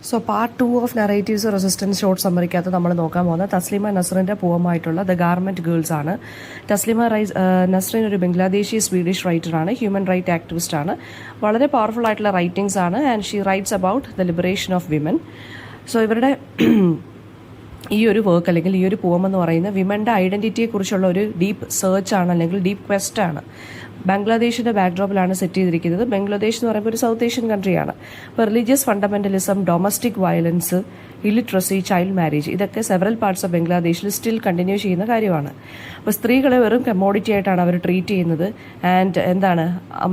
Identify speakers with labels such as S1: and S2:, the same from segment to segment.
S1: So part 2 of narratives resistance short സമ്മറിക്കകത്ത് നമ്മൾ നോക്കാൻ പോകുന്നത് തസ്ലിമ നസ്റിൻ്റെ പോവമായിട്ടുള്ള ദ ഗാർമെൻറ്റ് ഗേൾസ് ആണ്. തസ്ലിമ നസ്റിൻ ഒരു ബംഗ്ലാദേശി സ്വീഡിഷ് റൈറ്ററാണ്, ഹ്യൂമൻ റൈറ്റ് ആക്ടിവിസ്റ്റ് ആണ്. വളരെ പവർഫുൾ ആയിട്ടുള്ള റൈറ്റിംഗ്സ് ആണ് and she writes about the liberation of women. So ഇവരുടെ ഈ ഒരു വർക്ക് അല്ലെങ്കിൽ ഈ ഒരു പോം എന്ന് പറയുന്നത് വിമൻ്റെ ഐഡൻറ്റിറ്റിയെക്കുറിച്ചുള്ള ഒരു ഡീപ്പ് സെർച്ച് ആണ്, അല്ലെങ്കിൽ ഡീപ്പ് ക്വസ്റ്റ് ആണ്. ബംഗ്ലാദേശിൻ്റെ ബാക്ക്ഡ്രോപ്പിലാണ് സെറ്റ് ചെയ്തിരിക്കുന്നത്. ബംഗ്ലാദേശ് എന്ന് പറയുമ്പോൾ ഒരു സൗത്ത് ഏഷ്യൻ കൺട്രിയാണ്. അപ്പോൾ religious fundamentalism, domestic violence, illiteracy, child marriage, ഇതൊക്കെ സെവറൽ പാർട്സ് ഓഫ് ബംഗ്ലാദേശിൽ സ്റ്റിൽ കണ്ടിന്യൂ ചെയ്യുന്ന കാര്യമാണ്. അപ്പോൾ സ്ത്രീകളെ വെറും കമ്മോഡിറ്റി ആയിട്ടാണ് അവർ ട്രീറ്റ് ചെയ്യുന്നത്. ആൻഡ് എന്താണ്,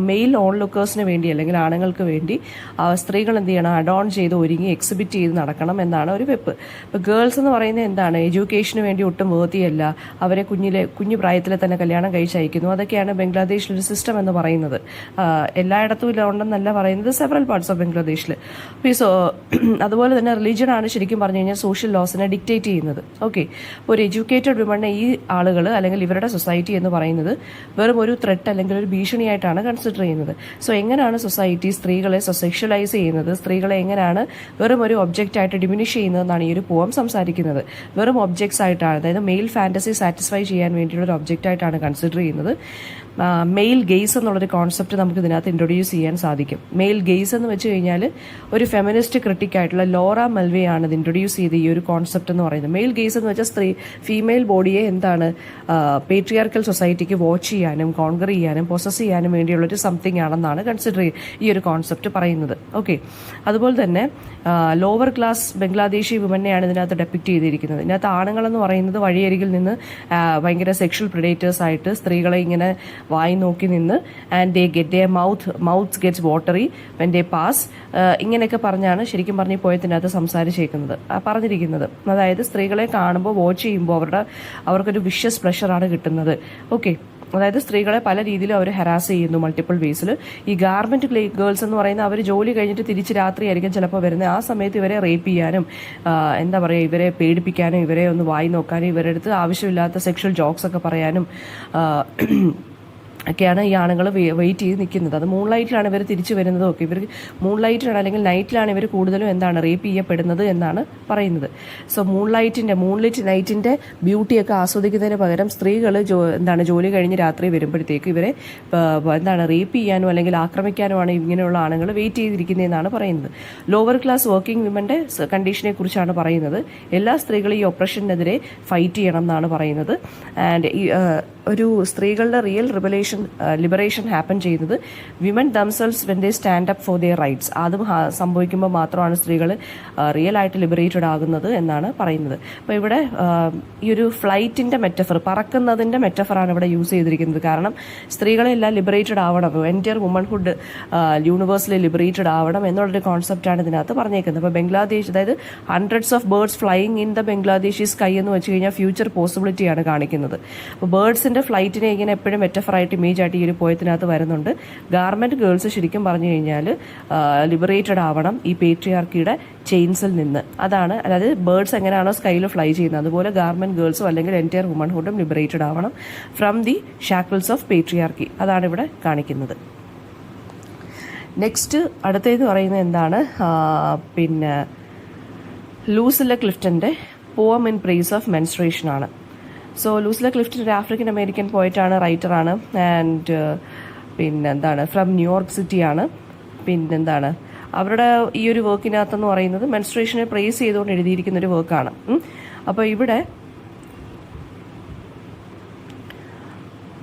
S1: മെയിൽ ഓൺ ലുക്കേഴ്സിന് വേണ്ടി അല്ലെങ്കിൽ ആണുങ്ങൾക്ക് വേണ്ടി സ്ത്രീകൾ എന്ത് ചെയ്യണം, അഡോൺ ചെയ്ത് ഒരുങ്ങി എക്സിബിറ്റ് ചെയ്ത് നടക്കണം എന്നാണ് ഒരു വെപ്പ്. ഇപ്പോൾ ഗേൾസ് എന്ന് പറയുന്നത് എന്താണ്, എഡ്യൂക്കേഷന് വേണ്ടി ഒട്ടും വേർത്തിയല്ല, അവരെ കുഞ്ഞു പ്രായത്തിൽ തന്നെ കല്യാണം കഴിച്ചയക്കുന്നു. അതൊക്കെയാണ് ബംഗ്ലാദേശിലൊരു സിസ്റ്റം എന്ന് പറയുന്നത്. എല്ലായിടത്തും ഇല്ല ഉണ്ടെന്നല്ല പറയുന്നത്, സെവറൽ പാർട്സ് ഓഫ് ബംഗ്ലാദേശിൽ. സോ അതുപോലെ തന്നെ റിലീജിയൻ ആണ് ശരിക്കും പറഞ്ഞു കഴിഞ്ഞാൽ സോഷ്യൽ ലോസിനെ ഡിക്റ്റേറ്റ് ചെയ്യുന്നത്. ഓക്കെ, ഒരു എഡ്യൂക്കേറ്റഡ് വിമണ്ണെ ഈ ആളുകൾ അല്ലെങ്കിൽ ഇവരുടെ സൊസൈറ്റി എന്ന് പറയുന്നത് വെറും ഒരു ത്രെട്ട് അല്ലെങ്കിൽ ഒരു ഭീഷണിയായിട്ടാണ് കൺസിഡർ ചെയ്യുന്നത്. സോ എങ്ങനെയാണ് സൊസൈറ്റി സ്ത്രീകളെ സെക്ഷലൈസ് ചെയ്യുന്നത്, സ്ത്രീകളെ എങ്ങനെയാണ് വെറും ഒരു ഒബ്ജക്റ്റ് ആയിട്ട് ഡിമിനിഷ് ചെയ്യുന്നതെന്നാണ് ഈ ഒരു പോം സംസാരിക്കുന്നത്. വെറും ഒബ്ജക്ട്സ് ആയിട്ടാണ്, അതായത് മെയിൽ ഫാന്റസി സാറ്റിസ്ഫൈ ചെയ്യാൻ വേണ്ടിയുള്ള ഒരു ഒബ്ജക്റ്റ് ആയിട്ടാണ് കൺസിഡർ ചെയ്യുന്നത്. മെയിൽ ഗെയ്സ് എന്നുള്ളൊരു കോൺസെപ്റ്റ് നമുക്ക് ഇതിനകത്ത് ഇൻട്രൊഡ്യൂസ് ചെയ്യാൻ സാധിക്കും. മെയിൽ ഗെയ്സ് എന്ന് വെച്ച് കഴിഞ്ഞാൽ ഒരു ഫെമിനിസ്റ്റ് ക്രിട്ടിക് ആയിട്ടുള്ള ലോറ മെൽവേ ആണ് ഇത് ഇൻട്രൊഡ്യൂസ് ചെയ്ത് ഈ ഒരു കോൺസെപ്റ്റ് എന്ന് പറയുന്നത്. മെയിൽ ഗെയ്സ് എന്ന് വെച്ചാൽ ഫീമെയിൽ ബോഡിയെ എന്താണ് പേട്രിയാർക്കൽ സൊസൈറ്റിക്ക് വാച്ച് ചെയ്യാനും കോൺകർ ചെയ്യാനും പൊസസ് ചെയ്യാനും വേണ്ടിയുള്ളൊരു സംതിങ് ആണെന്നാണ് കൺസിഡർ ഈ ഒരു കോൺസെപ്റ്റ് പറയുന്നത്. ഓക്കെ, അതുപോലെ തന്നെ ലോവർ ക്ലാസ് ബംഗ്ലാദേശി വിമനെയാണ് ഇതിനകത്ത് ഡെപ്പിക്ട് ചെയ്തിരിക്കുന്നത്. ഇതിനകത്ത് ആണുങ്ങളെന്ന് പറയുന്നത് വഴിയരികിൽ നിന്ന് ഭയങ്കര സെക്ഷൽ പ്രിഡേറ്റേഴ്സ് ആയിട്ട് സ്ത്രീകളെ ഇങ്ങനെ വായി നോക്കി നിന്ന് and they get their mouth gets watery when they pass, ഇങ്ങനെയൊക്കെ പറഞ്ഞാണ് ശരിക്കും പറഞ്ഞ് ഈ പോയത്തിനകത്ത് പറഞ്ഞിരിക്കുന്നത്. അതായത് സ്ത്രീകളെ കാണുമ്പോൾ വാച്ച് ചെയ്യുമ്പോൾ അവർക്കൊരു വിഷ്യസ് പ്ലഷറാണ് കിട്ടുന്നത്. ഓക്കെ, അതായത് സ്ത്രീകളെ പല രീതിയിലും അവർ ഹരാസ് ചെയ്യുന്നു മൾട്ടിപ്പിൾ വേസിൽ. ഈ ഗാർമെന്റ് ഗേൾസ് എന്ന് പറയുന്നത് അവർ ജോലി കഴിഞ്ഞിട്ട് തിരിച്ച് രാത്രിയായിരിക്കും ചിലപ്പോൾ വരുന്നത്. ആ സമയത്ത് ഇവരെ റേപ്പ് ചെയ്യാനും എന്താ പറയുക, ഇവരെ പേടിപ്പിക്കാനും, ഇവരെ ഒന്ന് വായി നോക്കാനും, ഇവരുടെ അടുത്ത് ആവശ്യമില്ലാത്ത സെക്ഷൽ ജോക്സ് ഒക്കെ പറയാനും ഒക്കെയാണ് ഈ ആണുങ്ങൾ വെയിറ്റ് ചെയ്ത് നിൽക്കുന്നത്. അത് മൂൺ ലൈറ്റിലാണ് ഇവർ തിരിച്ചു വരുന്നത്. ഒക്കെ ഇവർ മൂൺ ലൈറ്റിലാണ് അല്ലെങ്കിൽ നൈറ്റിലാണ് ഇവർ കൂടുതലും എന്താണ് റേപ്പ് ചെയ്യപ്പെടുന്നത് എന്നാണ് പറയുന്നത്. സോ മൂൺലൈറ്റ് നൈറ്റിൻ്റെ ബ്യൂട്ടിയൊക്കെ ആസ്വദിക്കുന്നതിന് പകരം സ്ത്രീകൾ ജോലി കഴിഞ്ഞ് രാത്രി വരുമ്പോഴത്തേക്ക് ഇവരെ റേപ്പ് ചെയ്യാനോ അല്ലെങ്കിൽ ആക്രമിക്കാനുമാണ് ഇങ്ങനെയുള്ള ആണുങ്ങൾ വെയിറ്റ് ചെയ്തിരിക്കുന്നതെന്നാണ് പറയുന്നത്. ലോവർ ക്ലാസ് വർക്കിംഗ് വിമൻ്റെ കണ്ടീഷനെ കുറിച്ചാണ് പറയുന്നത്. എല്ലാ സ്ത്രീകളും ഈ ഒപ്രഷനെതിരെ ഫൈറ്റ് ചെയ്യണം എന്നാണ് പറയുന്നത്. ആൻഡ് ഒരു സ്ത്രീകളുടെ റിയൽ ലിബറേഷൻ ഹാപ്പൻ ചെയ്യുന്നത് women damsels when they stand up for their rights. അതും സംഭവിക്കുമ്പോൾ മാത്രമാണ് സ്ത്രീകൾ റിയൽ ആയിട്ട് ലിബറേറ്റഡ് ആകുന്നത് എന്നാണ് പറയുന്നത്. അപ്പോൾ ഇവിടെ ഈ ഒരു ഫ്ലൈറ്റിൻ്റെ മെറ്റഫർ, പറക്കുന്നതിൻ്റെ മെറ്റഫറാണ് ഇവിടെ യൂസ് ചെയ്തിരിക്കുന്നത്. കാരണം സ്ത്രീകളെല്ലാം ലിബറേറ്റഡ് ആവണം, എൻറ്റയർ വുമൺഹുഡ് യൂണിവേഴ്സിൽ ലിബറേറ്റഡ് ആവണം എന്നുള്ളൊരു കോൺസെപ്റ്റാണ് ഇതിനകത്ത് പറഞ്ഞേക്കുന്നത്. അപ്പോൾ ബംഗ്ലാദേശ്, അതായത് hundreds of birds flying in the Bangladeshi sky എന്ന് വെച്ച് കഴിഞ്ഞാൽ ഫ്യൂച്ചർ പോസിബിലിറ്റിയാണ് കാണിക്കുന്നത്. അപ്പോൾ ബേർഡ്സിൻ്റെ ഫ്ലൈറ്റിനെ ഇങ്ങനെ എപ്പോഴും മെറ്റഫറായിട്ട് ഇമേജ് ആയിട്ട് ഈ ഒരു പോയത്തിനകത്ത് വരുന്നുണ്ട്. ഗാർമെന്റ് ഗേൾസ് ശരിക്കും പറഞ്ഞു കഴിഞ്ഞാൽ ലിബറേറ്റഡ് ആവണം ഈ പേട്രിയാർക്കിയുടെ ചെയിൻസിൽ നിന്ന്. അതാണ്, അതായത് ബേർഡ്സ് എങ്ങനെയാണോ സ്കൈയിൽ ഫ്ലൈ ചെയ്യുന്നത് അതുപോലെ ഗാർമെന്റ് ഗേൾസും അല്ലെങ്കിൽ എൻറ്റയർ വുമൺഹുഡും ലിബറേറ്റഡ് ആവണം from the shackles of patriarchy. അതാണ് ഇവിടെ കാണിക്കുന്നത്. നെക്സ്റ്റ് അടുത്തത് പറയുന്നത് എന്താണ്, പിന്നെ ലൂസില ക്ലിഫ്റ്റൻ്റെ poem in praise of menstruation ആണ്. സോ ലൂസില ക്ലിഫ്റ്റൻ ഒരു ആഫ്രിക്കൻ അമേരിക്കൻ പോയിറ്റാണ്, റൈറ്ററാണ്. ആൻഡ് പിന്നെന്താണ് ഫ്രം ന്യൂയോർക്ക് സിറ്റിയാണ്. പിന്നെന്താണ് അവരുടെ ഈ ഒരു വർക്കിനകത്തെന്ന് പറയുന്നത് മെൻസ്ട്രേഷനെ പ്രൈസ് ചെയ്തുകൊണ്ട് എഴുതിയിരിക്കുന്ന ഒരു വർക്കാണ്. അപ്പോൾ ഇവിടെ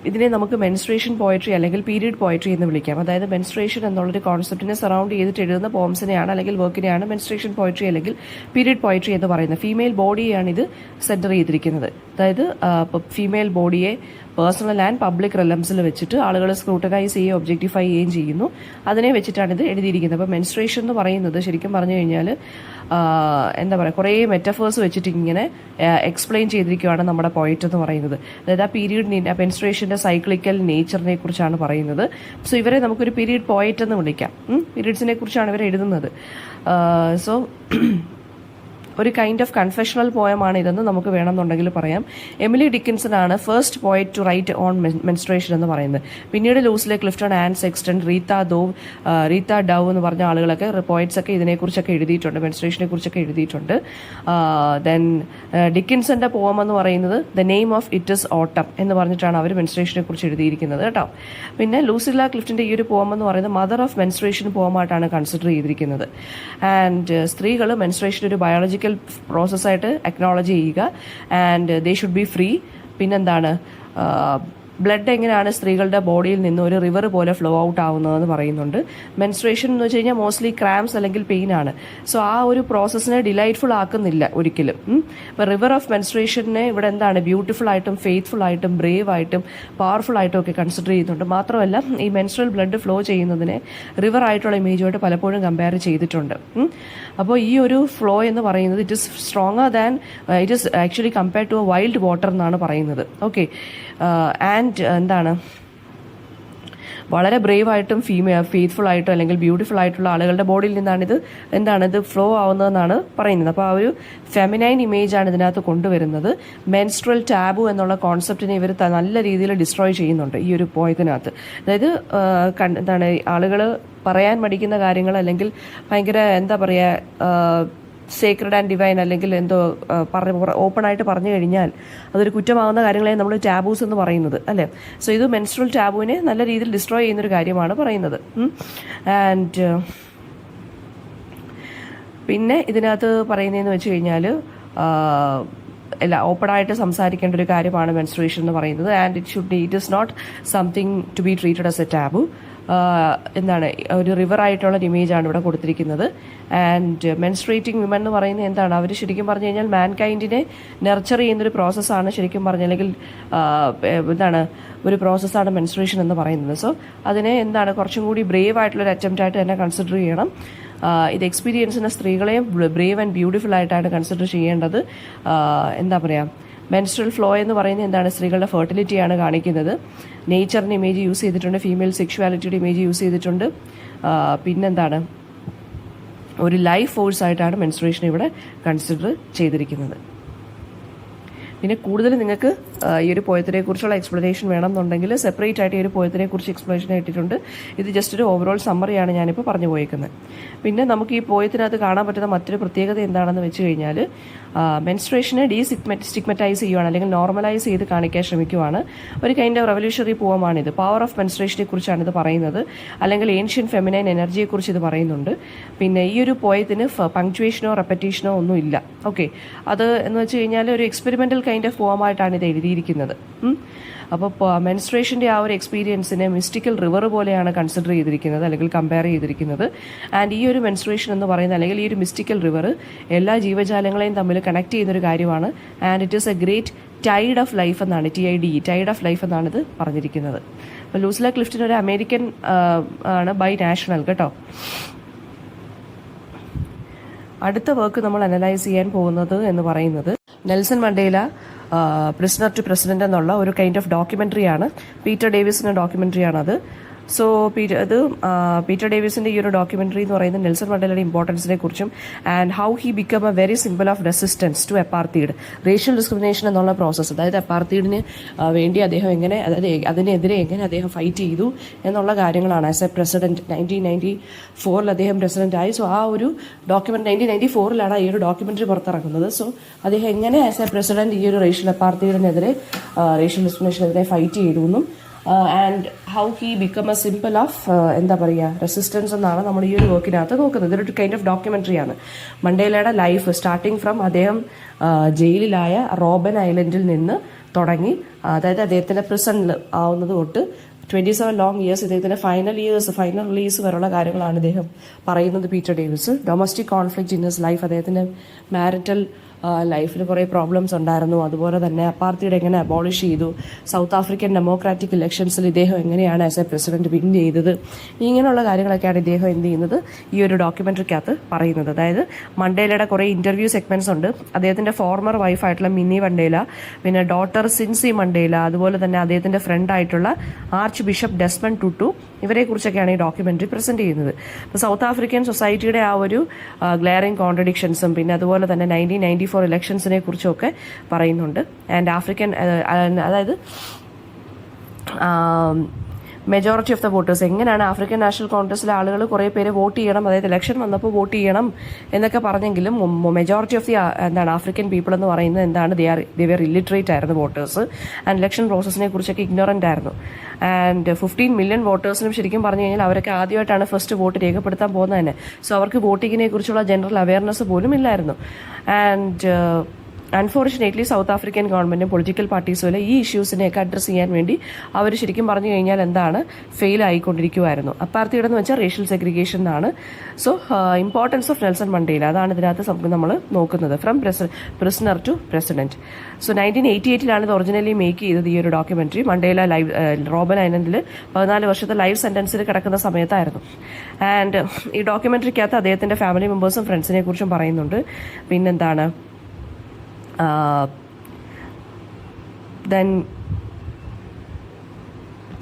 S1: ഇതിനെ നമുക്ക് മെൻസ്ട്രേഷൻ പോയട്രി അല്ലെങ്കിൽ പീരീഡ് പോയട്രി എന്ന് വിളിക്കാം. അതായത് മെൻസ്ട്രേഷൻ എന്നുള്ളൊരു കോൺസെപ്റ്റിനെ സറൗണ്ട് ചെയ്തിട്ട് എഴുതുന്ന പോംസിനെയാണ് അല്ലെങ്കിൽ വർക്കിനെയാണ് മെൻസ്ട്രേഷൻ പോയട്രി അല്ലെങ്കിൽ പീരീഡ് പോയട്രി എന്ന് പറയുന്നത്. ഫീമെയിൽ ബോഡിയെയാണ് ഇത് സെൻറ്റർ ചെയ്തിരിക്കുന്നത്. അതായത് ഫീമെയിൽ ബോഡിയെ പേഴ്സണൽ ആൻഡ് പബ്ലിക് റെലംസിൽ വെച്ചിട്ട് ആളുകൾ സ്ക്രൂട്ടനൈസ് ചെയ്യുകയും ഒബ്ജക്ടിഫൈ ചെയ്യുകയും ചെയ്യുന്നു. അതിനെ വെച്ചിട്ടാണ് ഇത് എഴുതിയിരിക്കുന്നത്. അപ്പോൾ മെൻസ്ട്രേഷൻ എന്ന് പറയുന്നത് ശരിക്കും പറഞ്ഞു കഴിഞ്ഞാൽ എന്താ പറയുക, കുറേ മെറ്റഫേഴ്സ് വെച്ചിട്ട് ഇങ്ങനെ എക്സ്പ്ലെയിൻ ചെയ്തിരിക്കുകയാണ് നമ്മുടെ പോയിറ്റ് എന്ന് പറയുന്നത്. അതായത് ആ പീരീഡ് മെൻസ്ട്രേഷൻ്റെ സൈക്ലിക്കൽ നേച്ചറിനെ കുറിച്ചാണ് പറയുന്നത്. സോ ഇവരെ നമുക്കൊരു പീരീഡ് പോയിറ്റ് എന്ന് വിളിക്കാം. പീരീഡ്സിനെ കുറിച്ചാണ് ഇവർ എഴുതുന്നത്. സോ ഒരു കൈൻഡ് ഓഫ് കൺഫെഷണൽ പോയമാണ് ഇതെന്ന് നമുക്ക് വേണമെന്നുണ്ടെങ്കിൽ പറയാം. എമിലി ഡിക്കിൻസൺ ആണ് first poet to write on menstruation എന്ന് പറയുന്നത്. പിന്നീട് Lucille Clifton, Anne Sexton, Rita Dove എന്ന് പറഞ്ഞ ആളുകളൊക്കെ പോയറ്റ്സ് ഒക്കെ ഇതിനെക്കുറിച്ചൊക്കെ എഴുതിയിട്ടുണ്ട്, മെൻസ്ട്രേഷനെ കുറിച്ചൊക്കെ എഴുതിയിട്ടുണ്ട്. ദെൻ ഡിക്കിൻസന്റെ പോം എന്ന് പറയുന്നത് the name of it is ഓട്ടം എന്ന് പറഞ്ഞിട്ടാണ് അവർ മെൻസ്ട്രേഷനെ കുറിച്ച് എഴുതിയിരിക്കുന്നത് കേട്ടോ. പിന്നെ ലൂസില ക്ലിഫ്റ്റിന്റെ ഈ ഒരു പോം എന്ന് പറയുന്നത് മദർ ഓഫ് മെൻസ്ട്രേഷൻ പോമായിട്ടാണ് കൺസിഡർ ചെയ്തിരിക്കുന്നത്. ആൻഡ് സ്ത്രീകൾ മെൻസ്ട്രേഷൻ ഒരു ബയോളജിക്കൽ പ്രോസസ്സായിട്ട് അക്നോളജ് ചെയ്യുക, and they should be free. പിന്നെന്താണ്, ബ്ലഡ് എങ്ങനെയാണ് സ്ത്രീകളുടെ ബോഡിയിൽ നിന്ന് ഒരു റിവർ പോലെ ഫ്ലോ ഔട്ട് ആവുന്നതെന്ന് പറയുന്നുണ്ട്. മെൻസ്ട്രേഷൻ എന്ന് വെച്ച് കഴിഞ്ഞാൽ മോസ്റ്റ്ലി ക്രാംസ് അല്ലെങ്കിൽ പെയിൻ ആണ്. സോ ആ ഒരു പ്രോസസ്സിനെ ഡിലൈറ്റ്ഫുൾ ആക്കുന്നില്ല ഒരിക്കലും. ഇപ്പോൾ റിവർ ഓഫ് മെൻസ്ട്രേഷനെ ഇവിടെ എന്താണ് ബ്യൂട്ടിഫുൾ ആയിട്ടും ഫെയ്ത്ത്ഫുൾ ആയിട്ടും ബ്രേവ് ആയിട്ടും പവർഫുൾ ആയിട്ടും ഒക്കെ കൺസിഡർ ചെയ്യുന്നുണ്ട്. മാത്രമല്ല ഈ മെൻസ്ട്രൽ ബ്ലഡ് ഫ്ലോ ചെയ്യുന്നതിനെ റിവർ ആയിട്ടുള്ള ഇമേജുമായിട്ട് പലപ്പോഴും കമ്പയർ ചെയ്തിട്ടുണ്ട്. അപ്പോൾ ഈ ഒരു ഫ്ലോ എന്ന് പറയുന്നത് it is stronger than it is actually compared to a wild water എന്നാണ് പറയുന്നത്. ഓക്കെ, ആൻഡ് എന്താണ്, വളരെ ബ്രേവ് ആയിട്ടും ഫെയ്ത്ത്ഫുൾ ആയിട്ടും അല്ലെങ്കിൽ ബ്യൂട്ടിഫുൾ ആയിട്ടുള്ള ആളുകളുടെ ബോഡിയിൽ നിന്നാണ് ഇത് ഫ്ലോ ആവുന്നതെന്നാണ് പറയുന്നത്. അപ്പോൾ ആ ഒരു ഫെമിനൈൻ ഇമേജ് ആണ് ഇതിനകത്ത് കൊണ്ടുവരുന്നത്. മെൻസ്ട്രൽ ടാബു എന്നുള്ള കോൺസെപ്റ്റിനെ ഇവർ നല്ല രീതിയിൽ ഡിസ്ട്രോയ് ചെയ്യുന്നുണ്ട് ഈ ഒരു പോയതിനകത്ത്. അതായത് എന്താണ്, ആളുകൾ പറയാൻ മടിക്കുന്ന കാര്യങ്ങൾ അല്ലെങ്കിൽ ഭയങ്കര എന്താ പറയുക സേക്രഡ് ആൻഡ് ഡിവൈൻ അല്ലെങ്കിൽ എന്തോ ഓപ്പണായിട്ട് പറഞ്ഞു കഴിഞ്ഞാൽ അതൊരു കുറ്റമാവുന്ന കാര്യങ്ങളെ നമ്മൾ ടാബൂസ് എന്ന് പറയുന്നത് അല്ലേ. സോ ഇത് മെൻസ്ട്രൽ ടാബുവിനെ നല്ല രീതിയിൽ ഡിസ്ട്രോയ് ചെയ്യുന്നൊരു കാര്യമാണ് പറയുന്നത്. ആൻഡ് പിന്നെ ഇതിനകത്ത് പറയുന്നതെന്ന് വെച്ച് കഴിഞ്ഞാൽ ഓപ്പണായിട്ട് സംസാരിക്കേണ്ട ഒരു കാര്യമാണ് മെൻസ്ട്രേഷൻ എന്ന് പറയുന്നത്. And it is not something to be treated as a taboo. എന്താണ്, ഒരു റിവർ ആയിട്ടുള്ള ഒരു ഇമേജാണ് ഇവിടെ കൊടുത്തിരിക്കുന്നത്. ആൻഡ് മെൻസ്ട്രേറ്റിംഗ് വിമൻ എന്ന് പറയുന്നത് എന്താണ്, അവർ ശരിക്കും പറഞ്ഞു കഴിഞ്ഞാൽ മാൻകൈൻഡിനെ നെർച്ചർ ചെയ്യുന്നൊരു പ്രോസസ്സാണ് ശരിക്കും പറഞ്ഞാൽ, അല്ലെങ്കിൽ എന്താണ് ഒരു പ്രോസസ്സാണ് മെൻസ്ട്രേഷൻ എന്ന് പറയുന്നത്. സോ അതിനെ എന്താണ് കുറച്ചും കൂടി ബ്രേവ് ആയിട്ടുള്ളൊരു അറ്റംപ്റ്റ് ആയിട്ട് തന്നെ കൺസിഡർ ചെയ്യണം. ഇത് എക്സ്പീരിയൻസിനെ സ്ത്രീകളെയും ബ്രേവ് ആൻഡ് ബ്യൂട്ടിഫുൾ ആയിട്ടാണ് കൺസിഡർ ചെയ്യേണ്ടത്. എന്താ പറയുക, മെൻസ്ട്രൽ ഫ്ലോ എന്ന് പറയുന്നത് എന്താണ്, സ്ത്രീകളുടെ ഫെർട്ടിലിറ്റിയാണ് കാണിക്കുന്നത്. നേച്ചറിൻ്റെ ഇമേജ് യൂസ് ചെയ്തിട്ടുണ്ട്, ഫീമെയിൽ സെക്ഷുവാലിറ്റിയുടെ ഇമേജ് യൂസ് ചെയ്തിട്ടുണ്ട്. പിന്നെന്താണ്, ഒരു ലൈഫ് ഫോഴ്സ് ആയിട്ടാണ് മെൻസ്ട്രേഷൻ ഇവിടെ കൺസിഡർ ചെയ്തിരിക്കുന്നത്. പിന്നെ കൂടുതൽ നിങ്ങൾക്ക് ഈ ഒരു പോയത്തിനെ കുറിച്ചുള്ള എക്സ്പ്ലനേഷൻ വേണമെന്നുണ്ടെങ്കിൽ സെപ്പറേറ്റ് ആയിട്ട് ഈ ഒരു പോയത്തിനെ കുറിച്ച് എക്സ്പ്ലനേഷൻ ഇട്ടിട്ടുണ്ട്. ഇത് ജസ്റ്റ് ഒരു ഓവറോൾ സമ്മറിയാണ് ഞാനിപ്പോൾ പറഞ്ഞു പോയേക്കുന്നത്. പിന്നെ നമുക്ക് ഈ പോയത്തിനകത്ത് കാണാൻ പറ്റുന്ന മറ്റൊരു പ്രത്യേകത എന്താണെന്ന് വെച്ച് കഴിഞ്ഞാൽ മെൻസ്ട്രേഷനെ സ്റ്റിഗ്മറ്റൈസ് ചെയ്യുവാണ് അല്ലെങ്കിൽ നോർമലൈസ് ചെയ്ത് കാണിക്കാൻ ശ്രമിക്കുവാണ്. ഒരു കൈൻഡ് ഓഫ് റെവല്യൂഷണറി പോവമാണിത്. പവർ ഓഫ് മെൻസ്ട്രേഷനെ കുറിച്ചാണ് ഇത് പറയുന്നത്, അല്ലെങ്കിൽ ഏൻഷ്യൻ ഫെമിനൈൻ എനർജിയെക്കുറിച്ച് ഇത് പറയുന്നുണ്ട്. പിന്നെ ഈ ഒരു പോയത്തിന് പങ്ക്ച്വേഷനോ റെപ്പറ്റീഷനോ ഒന്നും ഇല്ല. ഓക്കെ, അത് എന്ന് വെച്ച് കഴിഞ്ഞാൽ ഒരു എക്സ്പെരിമെൻ്റൽ കൈൻഡ് ഓഫ് പോവമായിട്ടാണ് ഇത് എഴുതിയിരിക്കുന്നത്. അപ്പോൾ മെൻസ്ട്രേഷൻ്റെ ആ ഒരു എക്സ്പീരിയൻസിനെ മിസ്റ്റിക്കൽ റിവർ പോലെയാണ് കൺസിഡർ ചെയ്തിരിക്കുന്നത് അല്ലെങ്കിൽ കമ്പയർ ചെയ്തിരിക്കുന്നത്. ആൻഡ് ഈ ഒരു മെൻസ്ട്രേഷൻ എന്ന് പറയുന്നത് അല്ലെങ്കിൽ ഈ ഒരു മിസ്റ്റിക്കൽ റിവർ എല്ലാ ജീവജാലങ്ങളെയും തമ്മിൽ കണക്ട് ചെയ്യുന്നൊരു കാര്യമാണ്. And it is a great tide of life എന്നാണ്, ടൈഡ് ഓഫ് ലൈഫ് എന്നാണ് ഇത് പറഞ്ഞിരിക്കുന്നത്. അപ്പോൾ ലൂസില ക്ലിഫ്റ്റൻ ഒരു അമേരിക്കൻ ആണ്, ബൈ നാഷണൽ കേട്ടോ. അടുത്ത വർക്ക് നമ്മൾ അനലൈസ് ചെയ്യാൻ പോകുന്നത് എന്ന് പറയുന്നത് Nelson Mandela prisoner to president എന്നുള്ള ഒരു കൈൻഡ് ഓഫ് ഡോക്യുമെന്ററിയാണ്. പീറ്റർ ഡേവിസിന്റെ ഡോക്യുമെന്ററിയാണത്. സോ പീറ്റർ ഡേവിസിന്റെ ഈ ഒരു ഡോക്യുമെന്ററി എന്ന് പറയുന്നത് നെൽസൺ മണ്ടേലയുടെ ഇമ്പോർട്ടൻസിനെ കുറിച്ചും and how he became a very symbol of resistance to apartheid, racial discrimination എന്നുള്ള പ്രോസസ്സ്. അതായത് അപ്പാർത്തീഡിന് വേണ്ടി അദ്ദേഹം എങ്ങനെ, അതായത് അതിനെതിരെ എങ്ങനെ അദ്ദേഹം ഫൈറ്റ് ചെയ്തു എന്നുള്ള കാര്യങ്ങളാണ്. ആസ് എ പ്രസിഡന്റ് 1994 അദ്ദേഹം പ്രസിഡന്റ് ആയി. സോ ആ ഒരു ഡോക്യുമെന്റ് 1994 ഈ ഒരു ഡോക്യുമെന്ററി പുറത്തിറക്കുന്നത്. സോ അദ്ദേഹം എങ്ങനെ ആസ് എ പ്രസിഡന്റ് ഈ ഒരു റേഷ്യൽ അപ്പാർത്തീഡിനെതിരെ, റേഷ്യൽ ഡിസ്ക്രിമിനേഷനെതിരെ ഫൈറ്റ് ചെയ്തു എന്നും and how he became A simple of എന്താ പറയുക റെസിസ്റ്റൻസ് എന്നാണ് നമ്മൾ ഈ ഒരു വർക്കിനകത്ത് നോക്കുന്നത്. ഇതൊരു കൈൻഡ് ഓഫ് ഡോക്യുമെന്ററിയാണ്. മണ്ടേലയുടെ ലൈഫ് സ്റ്റാർട്ടിങ് ഫ്രം അദ്ദേഹം ജയിലിലായ റോബൻ ഐലൻഡിൽ നിന്ന് തുടങ്ങി, അതായത് അദ്ദേഹത്തിന്റെ പ്രിസണിൽ ആവുന്നത് തൊട്ട് 27 ലോങ് ഇയേഴ്സ്, ഇദ്ദേഹത്തിന്റെ ഫൈനൽ റിലീസ് വരെയുള്ള കാര്യങ്ങളാണ് ഇദ്ദേഹം പറയുന്നത്. Peter Davis domestic conflict in his life, അദ്ദേഹത്തിന്റെ മാരിറ്റൽ ലൈഫിൽ കുറേ പ്രോബ്ലംസ് ഉണ്ടായിരുന്നു. അതുപോലെ തന്നെ അപ്പാർത്തൈഡ് എങ്ങനെ അബോളിഷ് ചെയ്തു, സൗത്ത് ആഫ്രിക്കൻ ഡെമോക്രാറ്റിക് ഇലക്ഷൻസിൽ ഇദ്ദേഹം എങ്ങനെയാണ് ആസ് എ പ്രസിഡന്റ് വിൻ ചെയ്തത്, ഇങ്ങനെയുള്ള കാര്യങ്ങളൊക്കെയാണ് ഇദ്ദേഹം എന്ത് ചെയ്യുന്നത് ഈ ഒരു ഡോക്യുമെൻ്ററിക്കകത്ത് പറയുന്നത്. അതായത് മണ്ടേലയുടെ കുറേ ഇൻ്റർവ്യൂ സെഗ്മെൻറ്റ്സ് ഉണ്ട്. അദ്ദേഹത്തിൻ്റെ ഫോർമർ വൈഫായിട്ടുള്ള മിന്നി മണ്ടേല, പിന്നെ ഡോട്ടർ സിൻസി മണ്ടേല, അതുപോലെ തന്നെ അദ്ദേഹത്തിൻ്റെ ഫ്രണ്ടായിട്ടുള്ള ആർച്ച് ബിഷപ്പ് ഡെസ്മണ്ട് ടുട്ടു, ഇവരെക്കുറിച്ചൊക്കെയാണ് ഈ ഡോക്യുമെൻ്ററി പ്രസൻറ്റ് ചെയ്യുന്നത്. അപ്പോൾ സൗത്ത് ആഫ്രിക്കൻ സൊസൈറ്റിയുടെ ആ ഒരു ഗ്ലെയറിംഗ് കോൺട്രഡിക്ഷൻസും പിന്നെ അതുപോലെ തന്നെ 1994 ഇലക്ഷൻസിനെ കുറിച്ചൊക്കെ പറയുന്നുണ്ട്. ആൻഡ് ആഫ്രിക്കൻ അതായത് മെജോറിറ്റി ഓഫ് ദ വോട്ടേഴ്സ് എങ്ങനെയാണ് ആഫ്രിക്കൻ നാഷണൽ കോൺഗ്രസിലെ ആളുകൾ കുറേ പേര് വോട്ട് ചെയ്യണം, അതായത് ഇലക്ഷൻ വന്നപ്പോൾ വോട്ട് ചെയ്യണം എന്നൊക്കെ പറഞ്ഞെങ്കിലും majority of the African people എന്ന് പറയുന്നത് ദേ വെർ ഇല്ലിറ്ററേറ്റ് ആയിരുന്നു വോട്ടേഴ്സ്. ആൻഡ് ഇലക്ഷൻ പ്രോസസ്സിനെ കുറിച്ചൊക്കെ ഇഗ്നോറൻ്റ് ആയിരുന്നു. ആൻഡ് 15 മില്യൺ വോട്ടേഴ്സിനും ശരിക്കും പറഞ്ഞു കഴിഞ്ഞാൽ അവരൊക്കെ ആദ്യമായിട്ടാണ് ഫസ്റ്റ് വോട്ട് രേഖപ്പെടുത്താൻ പോകുന്നത് തന്നെ. സോ അവർക്ക് വോട്ടിങ്ങിനെ കുറിച്ചുള്ള ജനറൽ അവയർനെസ് പോലും ഇല്ലായിരുന്നു. ആൻഡ് അൺഫോർച്ചുനേറ്റ്ലി സൗത്ത് ആഫ്രിക്കൻ ഗവൺമെൻറ്റും പൊളിറ്റിക്കൽ പാർട്ടീസും ഈ ഇഷ്യൂസിനെയൊക്കെ അഡ്രസ്സ് ചെയ്യാൻ വേണ്ടി അവർ ശരിക്കും പറഞ്ഞു കഴിഞ്ഞാൽ ഫെയിൽ ആയിക്കൊണ്ടിരിക്കുമായിരുന്നു. അപ്പാർത്തൈഡ് എന്ന് വെച്ചാൽ റേഷ്യൽ സെഗ്രിഗേഷൻ എന്നാണ്. So importance of Nelson Mandela, അതാണ് ഇതിനകത്ത് നമ്മൾ നോക്കുന്നത്, from prisoner to president. So 1988 ഇത് ഒറിജിനലി മേക്ക് ചെയ്തത് ഈ ഒരു ഡോക്യുമെന്ററി. മണ്ടേല റോബൻ ഐലൻഡിൽ 14 വർഷത്തെ ലൈഫ് സെന്റൻസിൽ കിടക്കുന്ന സമയത്തായിരുന്നു. ആൻഡ് ഈ ഡോക്യുമെന്ററിക്കകത്ത് അദ്ദേഹത്തിന്റെ ഫാമിലി മെമ്പേഴ്സും ഫ്രണ്ട്സിനെ കുറിച്ചും പറയുന്നുണ്ട്. പിന്നെന്താണ്, then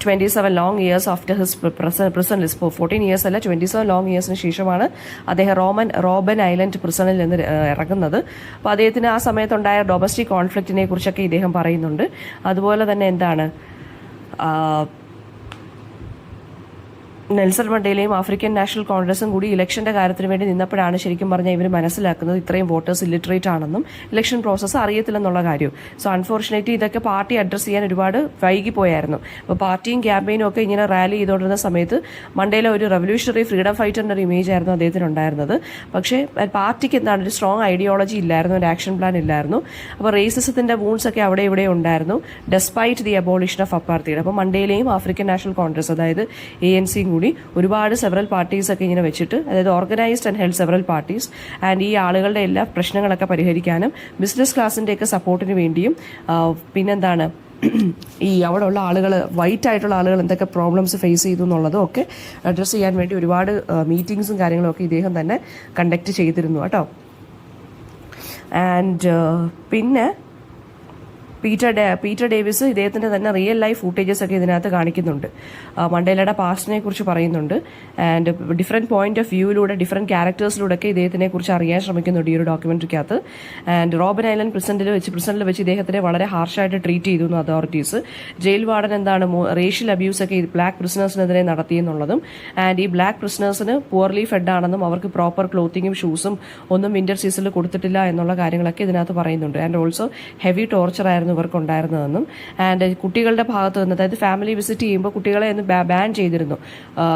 S1: 27 long years after his prison list, 14 years അല്ല 27 long yearsന് ശേഷമാണ് അദ്ദേഹം റോബൻ ഐലൻഡ് പ്രിസണിൽ നിന്ന് ഇറങ്ങുന്നത്. അപ്പോൾ അദ്ദേഹത്തിന് ആ സമയത്തുണ്ടായ ഡൊമസ്റ്റിക് കോൺഫ്ലിക്റ്റിനെ കുറിച്ചൊക്കെ ഇദ്ദേഹം പറയുന്നുണ്ട്. അതുപോലെ തന്നെ നെൽസൺ മണ്ടേലയും ആഫ്രിക്കൻ നാഷണൽ കോൺഗ്രസും കൂടി ഇലക്ഷന്റെ കാര്യത്തിന് വേണ്ടി നിന്നപ്പോഴാണ് ശരിക്കും പറഞ്ഞാൽ ഇവർ മനസ്സിലാക്കുന്നത് ഇത്രയും വോട്ടേഴ്സ് ഇല്ലിറ്ററേറ്റ് ആണെന്നും ഇലക്ഷൻ പ്രോസസ്സ് അറിയത്തില്ലെന്നുള്ള കാര്യം. സോ അൺഫോർച്ചുനേറ്റ്ലി ഇതൊക്കെ പാർട്ടി അഡ്രസ്സ് ചെയ്യാൻ ഒരുപാട് വൈകിപ്പോയായിരുന്നു. അപ്പോൾ പാർട്ടിയും ക്യാമ്പയിനും ഒക്കെ ഇങ്ങനെ റാലി ചെയ്തുകൊണ്ടിരുന്ന സമയത്ത് മണ്ടേല ഒരു റെവല്യൂഷണറി ഫ്രീഡം ഫൈറ്ററിന്റെ ഒരു ഇമേജ് ആയിരുന്നു അദ്ദേഹത്തിന് ഉണ്ടായിരുന്നത്. പക്ഷേ പാർട്ടിക്ക് ഒരു സ്ട്രോങ് ഐഡിയോളജി ഇല്ലായിരുന്നു, ഒരു ആക്ഷൻ പ്ലാൻ ഇല്ലായിരുന്നു. അപ്പോൾ റേസിസത്തിന്റെ വൂൺസ് ഒക്കെ അവിടെ ഇവിടെ ഉണ്ടായിരുന്നു, ഡെസ്പൈറ്റ് ദി അബോളിഷൻ ഓഫ് അപ്പാർത്തൈഡ്. അപ്പോൾ മണ്ടേലയും ആഫ്രിക്കൻ നാഷണൽ കോൺഗ്രസ്, അതായത് ANC കൂടി ഒരുപാട് സെവറൽ പാർട്ടീസ് ഒക്കെ ഇങ്ങനെ വെച്ചിട്ട്, അതായത് organised and held several parties, and ഈ ആളുകളുടെ എല്ലാ പ്രശ്നങ്ങളൊക്കെ പരിഹരിക്കാനും ബിസിനസ് ക്ലാസിന്റെയൊക്കെ സപ്പോർട്ടിന് വേണ്ടിയും ഈ അവിടെ ഉള്ള ആളുകൾ, വൈറ്റ് ആയിട്ടുള്ള ആളുകൾ എന്തൊക്കെ പ്രോബ്ലംസ് ഫേസ് ചെയ്തു എന്നുള്ളതും ഒക്കെ അഡ്രസ്സ് ചെയ്യാൻ വേണ്ടി ഒരുപാട് മീറ്റിംഗ്സും കാര്യങ്ങളും ഒക്കെ ഇദ്ദേഹം തന്നെ കണ്ടക്ട് ചെയ്തിരുന്നു കേട്ടോ. ആൻഡ് പിന്നെ പീറ്റർ ഡേവിസ് ഇദ്ദേഹത്തിന്റെ തന്നെ റിയൽ ലൈഫ് ഫൂട്ടേജസ് ഒക്കെ ഇതിനകത്ത് കാണിക്കുന്നുണ്ട്. മണ്ടേലയുടെ പാസ്റ്റിനെ കുറിച്ച് പറയുന്നുണ്ട്. ആൻഡ് ഡിഫറെന്റ് പോയിന്റ് ഓഫ് വ്യൂയിലൂടെ ഡിഫറെന്റ് ക്യാരക്ടേഴ്സിലൂടെ ഒക്കെ ഇദ്ദേഹത്തിനെ കുറിച്ച് അറിയാൻ ശ്രമിക്കുന്നുണ്ട് ഈ ഒരു ഡോക്യുമെന്ററിക്കകത്ത്. ആൻഡ് റോബൻ ഐലൻഡ് പ്രിസണിൽ വെച്ച് ഇദ്ദേഹത്തിനെ വളരെ ഹാർഷായിട്ട് ട്രീറ്റ് ചെയ്തു authorities. Jail warden racial abuse ഒക്കെ ബ്ലാക്ക് പ്രിസണേഴ്സിനെതിരെ നടത്തിയെന്നുള്ളതും, ആൻഡ് ഈ ബ്ലാക്ക് പ്രിസണേഴ്സിന് പുവർലി ഫെഡ് ആണെന്നും അവർക്ക് പ്രോപ്പർ ക്ലോത്തിങ്ങും ഷൂസും ഒന്നും വിന്റർ സീസണിൽ കൊടുത്തിട്ടില്ല എന്നുള്ള കാര്യങ്ങളൊക്കെ ഇതിനകത്ത് പറയുന്നുണ്ട്. ആൻഡ് ഓൾസോ ഹെവി ടോർച്ചർ ആയിരുന്നു ഇവർക്ക് ഉണ്ടായിരുന്നതെന്നും, ആൻഡ് കുട്ടികളുടെ ഭാഗത്ത് നിന്ന്, അതായത് ഫാമിലി വിസിറ്റ് ചെയ്യുമ്പോൾ കുട്ടികളെ ഒന്ന് ബാൻ ചെയ്തിരുന്നു.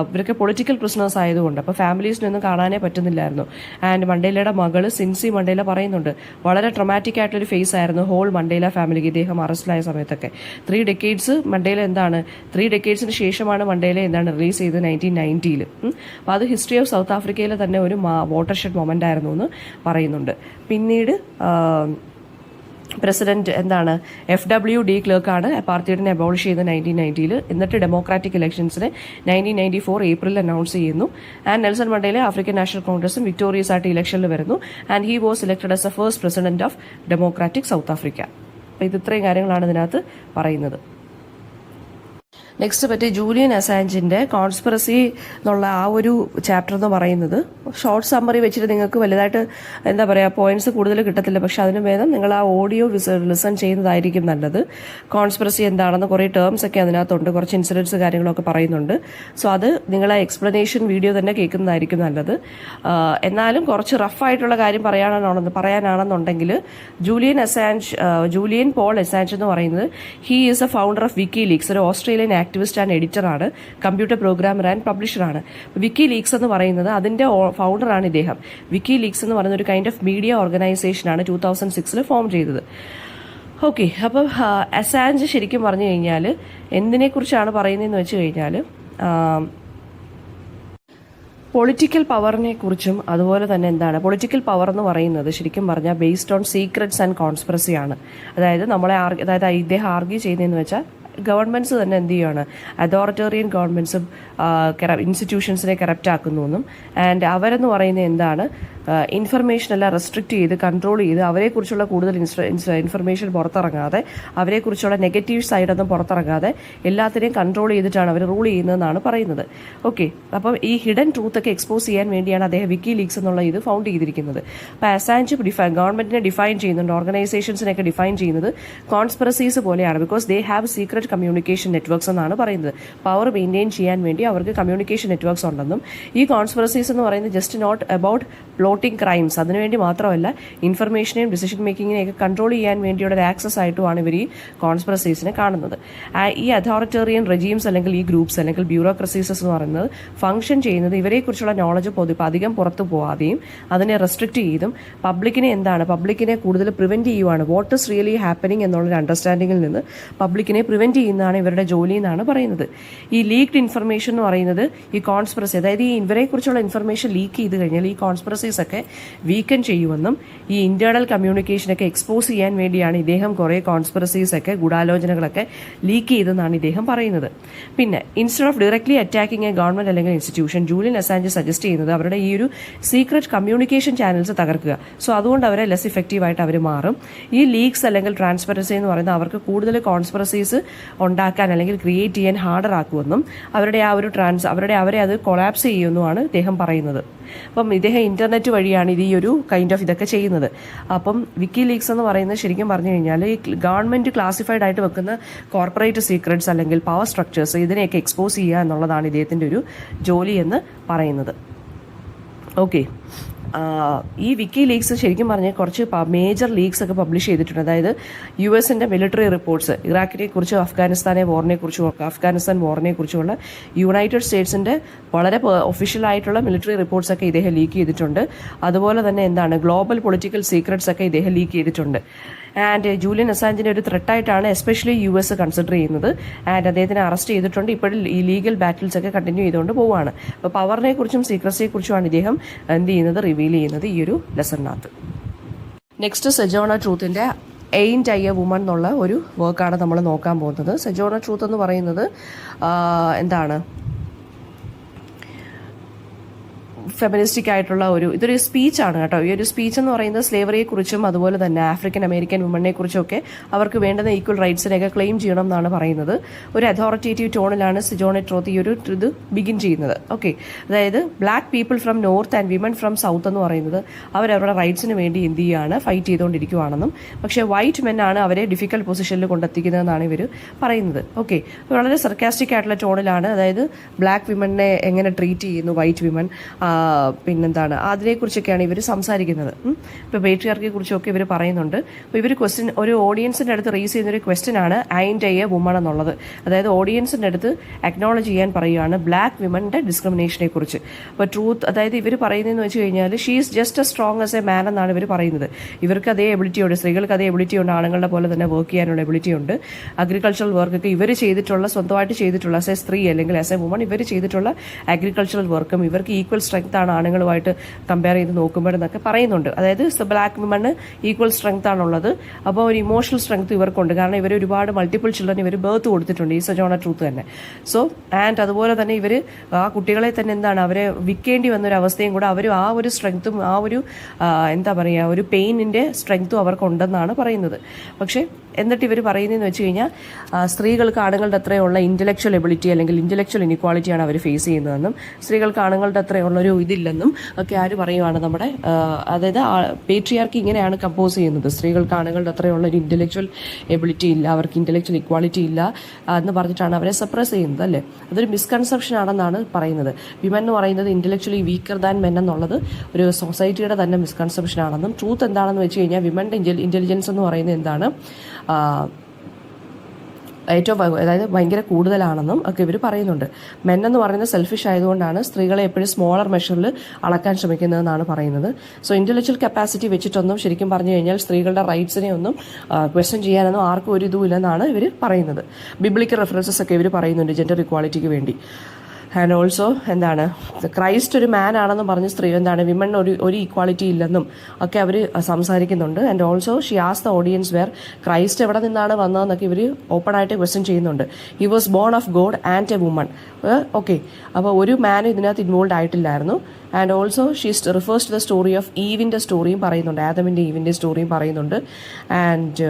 S1: ഇവരൊക്കെ പൊളിറ്റിക്കൽ പ്രിസണേഴ്സ് ആയതുകൊണ്ട് അപ്പോൾ ഫാമിലീസിനൊന്നും കാണാനേ പറ്റുന്നില്ലായിരുന്നു. ആൻഡ് മണ്ടേലയുടെ മകള് സിൻസി മണ്ടേല പറയുന്നുണ്ട്, വളരെ ട്രൊമാറ്റിക് ആയിട്ടൊരു ഫേസ് ആയിരുന്നു ഹോൾ മണ്ടേല ഫാമിലിക്ക് ഇദ്ദേഹം അറസ്റ്റിലായ സമയത്തൊക്കെ. 3 decades മണ്ടേല 3 decadesന് ശേഷമാണ് മണ്ടേല റിലീസ് ചെയ്തത് 1990. അപ്പോൾ അത് ഹിസ്റ്ററി ഓഫ് സൗത്ത് ആഫ്രിക്കയിലെ തന്നെ ഒരു വാട്ടർഷെഡ് മൊമെന്റ് ആയിരുന്നു എന്ന് പറയുന്നുണ്ട്. പിന്നീട് പ്രസിഡന്റ് FWD ക്ലർക്കാണ് അപ്പാർത്തൈഡിനെ അബോളിഷ് ചെയ്ത് 1990. എന്നിട്ട് ഡെമോക്രാറ്റിക് ഇലക്ഷൻസിന് 1994 ഏപ്രിൽ അനൗൺസ് ചെയ്യുന്നു. And Nelson Mandela African national കോൺഗ്രസും വിക്ടോറിയസ് ആയിട്ട് ഇലക്ഷനിൽ വരുന്നു. And he was elected as A first president of democratic south Africa. അപ്പോൾ ഇത് ഇത്രയും കാര്യങ്ങളാണ് ഇതിനകത്ത് പറയുന്നത്. നെക്സ്റ്റ് ജൂലിയൻ അസാഞ്ചിന്റെ കോൺസ്പിറസി എന്നുള്ള ആ ഒരു ചാപ്റ്റർ എന്ന് പറയുന്നത് ഷോർട്ട് സമ്മറി വെച്ചിട്ട് നിങ്ങൾക്ക് വലുതായിട്ട് പോയിന്റ്സ് കൂടുതൽ കിട്ടത്തില്ല. പക്ഷെ അതിന് ഭേദം നിങ്ങൾ ആ ഓഡിയോ ലിസൺ ചെയ്യുന്നതായിരിക്കും നല്ലത്. കോൺസ്പിറസി എന്താണെന്ന് കുറേ ടേംസ് ഒക്കെ അതിനകത്തുണ്ട്, കുറച്ച് ഇൻസിഡൻസ് കാര്യങ്ങളൊക്കെ പറയുന്നുണ്ട്. സോ അത് നിങ്ങൾ ആ എക്സ്പ്ലനേഷൻ വീഡിയോ തന്നെ കേൾക്കുന്നതായിരിക്കും നല്ലത്. എന്നാലും കുറച്ച് റഫായിട്ടുള്ള കാര്യം പറയാനാണെന്നുണ്ടെങ്കിൽ ജൂലിയൻ പോൾ അസാഞ്ച് എന്ന് പറയുന്നത് he is a founder of WikiLeaks, ഒരു ഓസ്ട്രേലിയൻ ആക്ടിവിസ്റ്റ് ആൻഡ് എഡിറ്ററാണ്, കമ്പ്യൂട്ടർ പ്രോഗ്രാമർ ആൻഡ് പബ്ലിഷറാണ്. വിക്കി ലീക്സ് എന്ന് പറയുന്നത് അതിന്റെ ഫൗണ്ടറാണ് ഇദ്ദേഹം. വിക്കി ലീക്സ് എന്ന് പറയുന്ന ഒരു കൈൻഡ് ഓഫ് മീഡിയ ഓർഗനൈസേഷനാണ് 2006 ഫോം ചെയ്തത്. ഓക്കെ, അപ്പം അസാഞ്ച് ശരിക്കും പറഞ്ഞു കഴിഞ്ഞാൽ എന്തിനെക്കുറിച്ചാണ് പറയുന്നതെന്ന് വെച്ച് കഴിഞ്ഞാൽ പൊളിറ്റിക്കൽ പവറിനെ കുറിച്ചും അതുപോലെ തന്നെ എന്താണ് പൊളിറ്റിക്കൽ പവർ എന്ന് പറയുന്നത് ശരിക്കും പറഞ്ഞാൽ based on secrets and conspiracy ആണ്. അതായത് അതായത് ഇദ്ദേഹം ആർഗ്യൂ ചെയ്യുന്നതെന്ന് വെച്ചാൽ ഗവൺമെൻറ്റ്സ് തന്നെ എന്ത് ചെയ്യുകയാണ്, അതോറിറ്റേറിയൻ ഗവൺമെൻറ്റ്സും ഇൻസ്റ്റിറ്റ്യൂഷൻസിനെ കറപ്റ്റ് ആക്കുന്നു എന്നും ആൻഡ് അവരെന്ന് പറയുന്നത് എന്താണ്, ഇൻഫർമേഷൻ എല്ലാം റെസ്ട്രിക്റ്റ് ചെയ്ത് കൺട്രോൾ ചെയ്ത് അവരെക്കുറിച്ചുള്ള കൂടുതൽ ഇൻഫർമേഷൻ പുറത്തിറങ്ങാതെ അവരെക്കുറിച്ചുള്ള നെഗറ്റീവ് സൈഡൊന്നും പുറത്തിറങ്ങാതെ എല്ലാത്തിനെയും കൺട്രോൾ ചെയ്തിട്ടാണ് അവർ റൂൾ ചെയ്യുന്നതെന്നാണ് പറയുന്നത്. ഓക്കെ, അപ്പം ഈ ഹിഡൻ ട്രൂത്ത് ഒക്കെ എക്സ്പോസ് ചെയ്യാൻ വേണ്ടിയാണ് അദ്ദേഹം വിക്കി ലീക്സ് എന്നുള്ള ഇത് ഫൗണ്ട് ചെയ്തിരിക്കുന്നത്. അപ്പോൾ അസാഞ്ച് ഗവൺമെന്റിനെ ഡിഫൈൻ ചെയ്യുന്നുണ്ട്, ഓർഗനൈസേഷൻസിനെയൊക്കെ ഡിഫൈൻ ചെയ്യുന്നത് കോൺസ്പിറസീസ് പോലെയാണ്. Because they have secret communication networks എന്നാണ് പറയുന്നത്. പവർ മെയിൻറ്റെയിൻ ചെയ്യാൻ വേണ്ടി അവർക്ക് കമ്മ്യൂണിക്കേഷൻ നെറ്റ്വർക്ക്സ് ഉണ്ടെന്നും ഈ കോൺസ്പിറസീസ് എന്ന് പറയുന്നത് just not about plotting crimes, അതിനുവേണ്ടി മാത്രമല്ല ഇൻഫർമേഷനെയും ഡിസിഷൻ മേക്കിങ്ങിനെയൊക്കെ കൺട്രോൾ ചെയ്യാൻ വേണ്ടിയുള്ള ഒരു ആക്സസ് ആയിട്ടുമാണ് ഇവർ ഈ കോൺസ്പിറസീസിനെ കാണുന്നത്. ഈ അതോറിറ്റേറിയൻ റെജീംസ് അല്ലെങ്കിൽ ഈ ഗ്രൂപ്പ്സ് അല്ലെങ്കിൽ ബ്യൂറോക്രസീസ് എന്ന് പറയുന്നത് ഫംഗ്ഷൻ ചെയ്യുന്നത് ഇവരെക്കുറിച്ചുള്ള നോളജ് അധികം പുറത്തു പോകാതെയും അതിനെ റെസ്ട്രിക്റ്റ് ചെയ്തും പബ്ലിക്കിനെ കൂടുതൽ പ്രിവെന്റ് ചെയ്യുവാണ്. വാട്ട് ഇസ് റിയലി ഹാപ്പനിങ് എന്നുള്ളൊരു അണ്ടർസ്റ്റാൻഡിങ്ങിൽ നിന്ന് പബ്ലിക്കിനെ പ്രിവെന്റ് ചെയ്യുന്നതാണ് ഇവരുടെ ജോലി എന്നാണ് പറയുന്നത്. ഈ ലീക്ഡ് ഇൻഫർമേഷൻ എന്ന് പറയുന്നത് ഈ കോൺസ്പിറസി, അതായത് ഈ ഇവരെക്കുറിച്ചുള്ള ഇൻഫർമേഷൻ ലീക്ക് ചെയ്ത് കഴിഞ്ഞാൽ ഈ കോൺസ്പിറസീസ് ഒക്കെ വീക്കൻ ചെയ്യുമെന്നും ഈ ഇന്റേണൽ കമ്മ്യൂണിക്കേഷനൊക്കെ എക്സ്പോസ് ചെയ്യാൻ വേണ്ടിയാണ് ഇദ്ദേഹം കുറേ കോൺസ്പിറസീസ് ഒക്കെ ഗൂഢാലോചനകളൊക്കെ ലീക്ക് ചെയ്തെന്നാണ് ഇദ്ദേഹം പറയുന്നത്. പിന്നെ instead of directly attacking A government അല്ലെങ്കിൽ ഇൻസ്റ്റിറ്റ്യൂഷൻ, ജൂലിയൻ അസാഞ്ച് സജസ്റ്റ് ചെയ്യുന്നത് അവരുടെ ഈ ഒരു സീക്രട്ട് കമ്മ്യൂണിക്കേഷൻ ചാനൽസ് തകർക്കുക. സോ അതുകൊണ്ട് അവരെ ലെസ് ഇഫക്റ്റീവായിട്ട് അവർ മാറും. ഈ ലീക്സ് അല്ലെങ്കിൽ ട്രാൻസ്പെറൻസി എന്ന് പറയുന്നത് അവർക്ക് കൂടുതൽ കോൺസ്പിറസീസ് ഉണ്ടാക്കാൻ അല്ലെങ്കിൽ ക്രിയേറ്റ് ചെയ്യാൻ ഹാർഡർ ആക്കുമെന്നും അവരെ അത് കൊളാപ്സ് ചെയ്യുമെന്നുമാണ് ഇദ്ദേഹം പറയുന്നത്. അപ്പം ഇദ്ദേഹം ഇന്റർനെറ്റ് വഴിയാണ് ഇത് ഈ ഒരു കൈൻഡ് ഓഫ് ഇതൊക്കെ ചെയ്യുന്നത്. അപ്പം വിക്കി ലീക്സ് എന്ന് പറയുന്നത് ശരിക്കും പറഞ്ഞു കഴിഞ്ഞാൽ ഈ ഗവൺമെന്റ് ക്ലാസിഫൈഡ് ആയിട്ട് വെക്കുന്ന കോർപ്പറേറ്റ് സീക്രട്സ് അല്ലെങ്കിൽ പവർ സ്ട്രക്ചേഴ്സ് ഇതിനെയൊക്കെ എക്സ്പോസ് ചെയ്യുക എന്നുള്ളതാണ് ഇദ്ദേഹത്തിന്റെ ഒരു ജോലി എന്ന് പറയുന്നത്. ഓക്കെ, ഈ വിക്കി ലീക്സ് ശരിക്കും പറഞ്ഞാൽ കുറച്ച് മേജർ ലീക്സ് ഒക്കെ പബ്ലിഷ് ചെയ്തിട്ടുണ്ട്. അതായത് US-ന്റെ മിലിറ്ററി റിപ്പോർട്ട്സ്, ഇറാഖിനെ കുറിച്ചും അഫ്ഗാനിസ്ഥാൻ വാറിനെ കുറിച്ചുമുള്ള യുണൈറ്റഡ് സ്റ്റേറ്റ്സിന്റെ വളരെ ഒഫീഷ്യൽ ആയിട്ടുള്ള മിലിറ്ററി റിപ്പോർട്ട്സ് ഒക്കെ ഇദ്ദേഹം ലീക്ക് ചെയ്തിട്ടുണ്ട്. അതുപോലെ തന്നെ ഗ്ലോബൽ പൊളിറ്റിക്കൽ സീക്രട്സ് ഒക്കെ ഇദ്ദേഹം ലീക്ക് ചെയ്തിട്ടുണ്ട്. ആൻഡ് ജൂലിയൻ അസാഞ്ചിനെ ഒരു ത്രെട്ടായിട്ടാണ് എസ്പെഷ്യലി US കൺസിഡർ ചെയ്യുന്നത്. ആൻഡ് അദ്ദേഹത്തിനെ അറസ്റ്റ് ചെയ്തിട്ടുണ്ട്. ഇപ്പോഴും ഈ ലീഗൽ ബാറ്റിൽസ് ഒക്കെ കണ്ടിന്യൂ ചെയ്തുകൊണ്ട് പോവുകയാണ്. അപ്പോൾ പവറിനെ കുറിച്ചും സീക്രസിയെ കുറിച്ചുമാണ് ഇദ്ദേഹം റിവീൽ ചെയ്യുന്നത് ഈ ഒരു ലെസണിനകത്ത്. നെക്സ്റ്റ് സെജോണ ട്രൂത്തിന്റെ എയിൻറ്റ് ഐ എ വുമൺ എന്നുള്ള ഒരു വർക്കാണ് നമ്മൾ നോക്കാൻ പോകുന്നത്. സെജോണ ട്രൂത്ത് എന്ന് പറയുന്നത് ഫെമിനിസ്റ്റിക് ആയിട്ടുള്ള ഇതൊരു സ്പീച്ചാണ് കേട്ടോ. ഈ ഒരു സ്പീച്ച് എന്ന് പറയുന്നത് സ്ലേവറിയെ കുറിച്ചും അതുപോലെ തന്നെ ആഫ്രിക്കൻ അമേരിക്കൻ വുമണിനെ കുറിച്ചൊക്കെ അവർക്ക് വേണ്ടുന്ന ഈക്വൽ റൈറ്റ്സിനെയൊക്കെ ക്ലെയിം ചെയ്യണം എന്നാണ് പറയുന്നത്. ഒരു അതോറിറ്റേറ്റീവ് ടോണിലാണ് സെജോണ ട്രൂത്ത് ഈ ഒരു ഇത് ബിഗിൻ ചെയ്യുന്നത്. ഓക്കെ, അതായത് black people from north and women from south എന്ന് പറയുന്നത് അവരവരുടെ റൈറ്റ്സിന് വേണ്ടി എന്ത് ചെയ്യാണ്, ഫൈറ്റ് ചെയ്തുകൊണ്ടിരിക്കുകയാണെന്നും പക്ഷേ വൈറ്റ് മെൻ ആണ് അവരെ ഡിഫിക്കൽട്ട് പൊസിഷനിൽ കൊണ്ടെത്തിക്കുന്നതെന്നാണ് ഇവർ പറയുന്നത്. ഓക്കെ, വളരെ സർക്കാസ്റ്റിക് ആയിട്ടുള്ള ടോണിലാണ്. അതായത് ബ്ലാക്ക് വിമനെ എങ്ങനെ ട്രീറ്റ് ചെയ്യുന്നു വൈറ്റ് വിമൻ, അതിനെക്കുറിച്ചൊക്കെയാണ് ഇവർ സംസാരിക്കുന്നത്. ഇപ്പോൾ പേട്രിയാർക്കിയെ കുറിച്ചൊക്കെ ഇവർ പറയുന്നുണ്ട്. അപ്പോൾ ഇവർ ഒരു ഓഡിയൻസിൻ്റെ അടുത്ത് റേസ് ചെയ്യുന്ന ഒരു ക്വസ്റ്റ്യൻ ആണ് ഐൻറ്റ് ഐ എ വുമൺ എന്നുള്ളത്. അതായത് ഓഡിയൻസിൻ്റെ അടുത്ത് അക്നോളജ് ചെയ്യാൻ പറയുകയാണ് ബ്ലാക്ക് വിമന്റെ ഡിസ്ക്രിമിനേഷനെ കുറിച്ച്. അപ്പോൾ ട്രൂത്ത്, അതായത് ഇവർ പറയുന്നതെന്ന് വെച്ച് കഴിഞ്ഞാൽ she is just A strong as a man എന്നാണ് ഇവർ പറയുന്നത്. ഇവർക്ക് അതേ എബിലിറ്റി ഉണ്ട്, സ്ത്രീകൾക്ക് അതേ എബിലിറ്റി ഉണ്ട്, ആണുങ്ങളുടെ പോലെ തന്നെ വർക്ക് ചെയ്യാനുള്ള എബിലിറ്റി ഉണ്ട്. അഗ്രികൾച്ചറൽ വർക്കൊക്കെ ഇവർ സ്വന്തമായിട്ട് ചെയ്തിട്ടുള്ള ആസ് എ സ്ത്രീ അല്ലെങ്കിൽ ആസ് എ വുമൺ ഇവർ ചെയ്തിട്ടുള്ള അഗ്രികൾച്ചറൽ വർക്കും ഇവർക്ക് ഈക്വൽ സ്ട്രെങ്ത് ആണ് ആണുങ്ങളുമായിട്ട് കമ്പയർ ചെയ്ത് നോക്കുമ്പോഴെന്നൊക്കെ പറയുന്നുണ്ട്. അതായത് ബ്ലാക്ക് വിമണ് ഈക്വൽ സ്ട്രെങ്ത് ആണുള്ളത്. അപ്പോൾ ഒരു ഇമോഷണൽ സ്ട്രെങ്ത് ഇവർക്കുണ്ട്. കാരണം ഇവർ ഒരുപാട് മൾട്ടിപ്പിൾ ചിൽഡ്രൻ ഇവർ ബർത്ത് കൊടുത്തിട്ടുണ്ട്, ഈ സെജോണ ട്രൂത്ത് തന്നെ. സോ ആൻഡ് അതുപോലെ തന്നെ ഇവർ ആ കുട്ടികളെ തന്നെ അവരെ വിൽക്കേണ്ടി വന്നൊരു അവസ്ഥയും കൂടെ അവർ ആ ഒരു സ്ട്രെങ്ത്തും ആ ഒരു ഒരു പെയിനിന്റെ സ്ട്രെങ്ത്തും അവർക്കുണ്ടെന്നാണ് പറയുന്നത്. പക്ഷേ എന്നിട്ട് ഇവർ പറയുന്നതെന്ന് വെച്ച് കഴിഞ്ഞാൽ സ്ത്രീകൾക്ക് ആണുങ്ങളുടെ അത്രയുള്ള ഇന്റലക്ച്വൽ എബിലിറ്റി അല്ലെങ്കിൽ ഇന്റലക്ച്വൽ ഇനിക്വാളിറ്റിയാണ് അവർ ഫേസ് ചെയ്യുന്നതെന്നും സ്ത്രീകൾക്ക് ആണുങ്ങളുടെ അത്രയുള്ള ഒരു ഇതില്ലെന്നും ഒക്കെ ആര് പറയുവാണ്, നമ്മുടെ അതായത് പേട്രിയാർക്കി ഇങ്ങനെയാണ് കമ്പോസ് ചെയ്യുന്നത്. സ്ത്രീകൾക്ക് ആണുങ്ങളുടെ അത്രയുള്ള ഒരു ഇന്റലക്ച്വൽ എബിലിറ്റി ഇല്ല, അവർക്ക് ഇന്റലക്ച്വൽ ഇക്വാളിറ്റി ഇല്ല എന്ന് പറഞ്ഞിട്ടാണ് അവരെ സപ്രസ് ചെയ്യുന്നത് അല്ലേ. അതൊരു മിസ്കൺസെപ്ഷൻ ആണെന്നാണ് പറയുന്നത്. വിമൻ എന്ന് പറയുന്നത് ഇന്റലക്ച്വലി വീക്കർ ദാൻ മെൻ എന്നുള്ളത് ഒരു സൊസൈറ്റിയുടെ തന്നെ മിസ്കൺസെപ്ഷൻ ആണെന്നും ട്രൂത്ത് എന്താണെന്ന് വെച്ച് കഴിഞ്ഞാൽ വിമന്റെ ഇന്റലിജൻസ് എന്ന് പറയുന്നത് എന്താണ്, ഏറ്റവും അതായത് ഭയങ്കര കൂടുതലാണെന്നും ഒക്കെ ഇവർ പറയുന്നുണ്ട്. മെൻ എന്ന് പറയുന്നത് സെൽഫിഷ് ആയതുകൊണ്ടാണ് സ്ത്രീകളെ എപ്പോഴും സ്മോളർ മെഷറിൽ അളക്കാൻ ശ്രമിക്കുന്നതെന്നാണ് പറയുന്നത്. സോ ഇന്റലക്ച്വൽ കപ്പാസിറ്റി വെച്ചിട്ടൊന്നും ശരിക്കും പറഞ്ഞു കഴിഞ്ഞാൽ സ്ത്രീകളുടെ റൈറ്റ്സിനെ ഒന്നും ക്വസ്റ്റ്യൻ ചെയ്യാനൊന്നും ആർക്കും ഒരു ഇതുമില്ലെന്നാണ് ഇവർ പറയുന്നത്. ബിബ്ലിക്കൽ റെഫറൻസസ് ഒക്കെ ഇവർ പറയുന്നുണ്ട് ജെൻഡർ ഇക്വാളിറ്റിക്ക് വേണ്ടി. ആൻഡ് ഓൾസോ എന്താണ് ക്രൈസ്റ്റ് ഒരു മാൻ ആണെന്ന് പറഞ്ഞ് സ്ത്രീ എന്താണ് വിമൺ ഒരു ഈക്വാളിറ്റി ഇല്ലെന്നും ഒക്കെ അവർ സംസാരിക്കുന്നുണ്ട്. ആൻഡ് ഓൾസോ ഷി ആസ് ദ ഓഡിയൻസ് വെയർ ക്രൈസ്റ്റ് എവിടെ നിന്നാണ് വന്നതെന്നൊക്കെ ഇവർ ഓപ്പൺ ആയിട്ട് ക്വസ്റ്റ്യൻ ചെയ്യുന്നുണ്ട്. He was born of God and a woman. Okay, അപ്പോൾ ഒരു മാൻ ഇതിനകത്ത് ഇൻവോൾവ് ആയിട്ടില്ലായിരുന്നു. And also she refers to the story of ഈവിൻ്റെ സ്റ്റോറിയും പറയുന്നുണ്ട്, ആദമിൻ്റെ ഈവിൻ്റെ സ്റ്റോറിയും പറയുന്നുണ്ട്. ആൻഡ്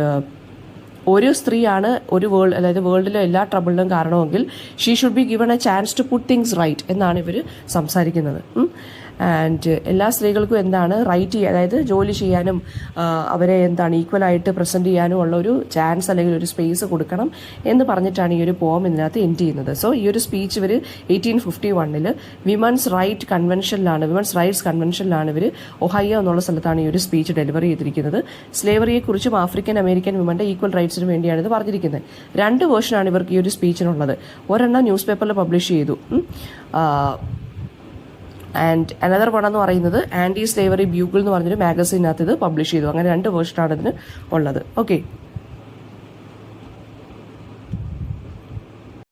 S1: ഒരു സ്ത്രീയാണ് ഒരു അതായത് വേൾഡിലെ എല്ലാ ട്രബിളിലും കാരണമെങ്കിൽ she should be given a chance to put things right എന്നാണ് ഇവർ സംസാരിക്കുന്നത്. ആൻഡ് എല്ലാ സ്ത്രീകൾക്കും എന്താണ് റൈറ്റ് അതായത് ജോലി ചെയ്യാനും അവരെ എന്താണ് ഈക്വലായിട്ട് പ്രസൻറ്റ് ചെയ്യാനും ഉള്ള ഒരു ചാൻസ് അല്ലെങ്കിൽ ഒരു സ്പേസ് കൊടുക്കണം എന്ന് പറഞ്ഞിട്ടാണ് ഈ ഒരു പോം ഇതിനകത്ത് എൻഡ് ചെയ്യുന്നത്. സോ ഈ ഒരു സ്പീച്ച് ഇവർ 1851 വിമൻസ് റൈറ്റ്സ് കൺവെൻഷനിലാണ് ഇവർ ഒഹൈയോ എന്നുള്ള സ്ഥലത്താണ് ഈ ഒരു സ്പീച്ച് ഡെലിവറി ചെയ്തിരിക്കുന്നത്. സ്ലേവറിയെക്കുറിച്ചും ആഫ്രിക്കൻ അമേരിക്കൻ വിമന്റെ ഈക്വൽ റൈറ്റ്സിന് വേണ്ടിയാണ് ഇത് പറഞ്ഞിരിക്കുന്നത്. 2 വേർഷനാണ് ഇവർക്ക് ഈ ഒരു സ്പീച്ചിനുള്ളത്. ഒരെണ്ണം ന്യൂസ് പേപ്പറിൽ പബ്ലിഷ് ചെയ്തു. ആൻഡ് അനദർ വൺ എന്ന് പറയുന്നത് ആൻറ്റി സ്ലേവറി ബ്യൂഗിൾ എന്ന് പറഞ്ഞൊരു മാഗസീനകത്ത് ഇത് പബ്ലിഷ് ചെയ്തു. അങ്ങനെ 2 വേർഷനാണ് ഇതിന് ഉള്ളത്. ഓക്കെ.